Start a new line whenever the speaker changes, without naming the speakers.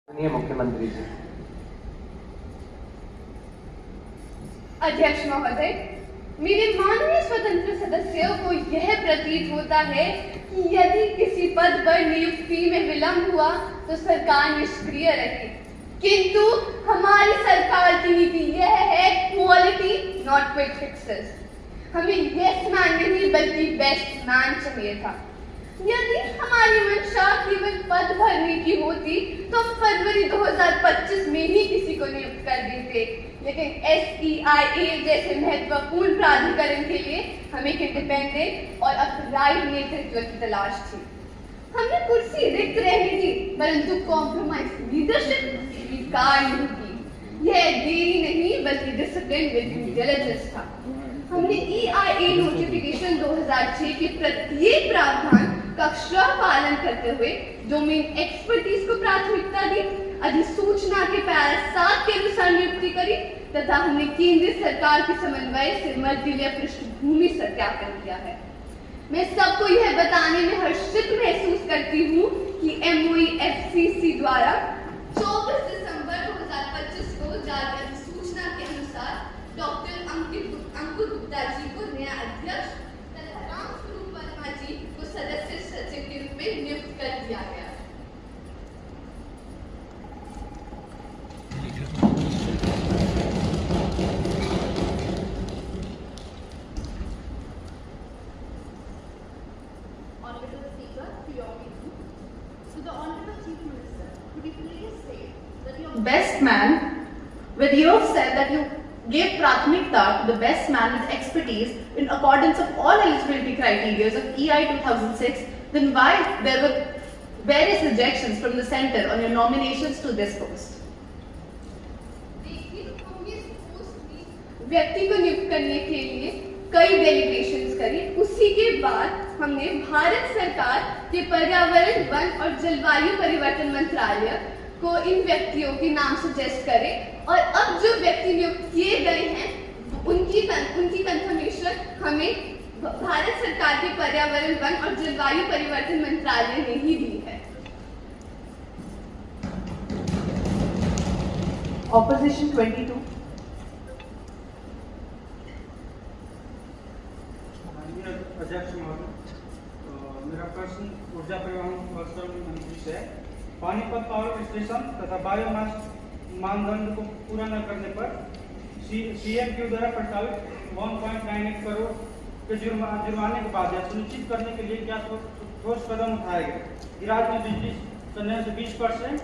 मुख्यमंत्री जी।
अध्यक्ष महोदय, मेरे माननीय स्वतंत्र सदस्यों को यह प्रतीत होता है कि यदि किसी पद पर नियुक्ति में विलंब हुआ तो सरकार निष्क्रिय रही, किंतु हमारी सरकार की नीति यह है क्वालिटी नॉट क्विक फिक्सेस। हमें यस मैन नहीं बल्कि बेस्ट मैन चाहिए था। यदि हमारी मंशा केवल पद भरने की होती तो फरवरी 2025 में ही किसी को नियुक्त कर देते, लेकिन SEIA जैसे महत्वपूर्ण प्राधिकरण के लिए हमें एक इंडिपेंडेंट और अपराइट नेतृत्व की तलाश थी। हमने कुर्सी रिक्त रहने दी, परंतु कॉम्प्रोमाइज लीडरशिप स्वीकार नहीं की। यह देरी नहीं बल्कि डिसिप्लिन विद ड्यू डिलिजेंस था। हमने EIA नोटिफिकेशन 2006 के प्रत्येक प्रावधान का अक्षरशः पालन करते हुए डोमेन एक्सपर्टीज को प्राथमिकता दी, अधिसूचना के पैरा 7 के अनुसार नियुक्ति करी तथा हमने केंद्रीय सरकार के समन्वय से मर्दीय पृष्ठभूमि सत्यापन किया है। मैं सबको यह बताने में हर्षित महसूस करती हूँ कि MOE FCC द्वारा 24 दिसंबर 2025 को जारी अधिसूचना के अनुसार डॉक्टर अंकुर गुप्ता जी को नया अध्यक्ष तथा रामस्वरूप वर्मा जी को सदस्य सचिव के रूप में नियुक्त कर दिया गया।
Honorable Speaker, to your meeting. To the Honorable Chief Minister, could you please say that your
best man, when you have said that you gave Prathmikta to the best man with expertise in accordance of all eligibility criteria of EI 2006, then why there were various rejections from the centre on your nominations to this post?
देखिए, हमने इस post में व्यक्ति को नियुक्त करने के लिए कई डेलीगेशंस करी। उसी के बाद हमने भारत सरकार के पर्यावरण, वन और जलवायु परिवर्तन मंत्रालय को इन व्यक्तियों के नाम सजेस्ट करे और अब जो व्यक्ति नियुक्त किए गए हैं उनकी कंफर्मेशन हमें भारत सरकार के पर्यावरण, वन और जलवायु परिवर्तन मंत्रालय ने ही दी है।
Opposition 22.
अध्यक्ष महोदय, मेरा प्रश्न ऊर्जा परिवहन और श्रम मंत्री से है। पानीपत पावर स्टेशन तथा बायोमास मानदंड को पूरा न करने पर CMQ द्वारा प्रस्तावित 1.98 करोड़ के जुर्माने के बाद यह सुनिश्चित करने के लिए क्या ठोस कदम उठाए गए? राज्य में बिजली संयंत्र 20%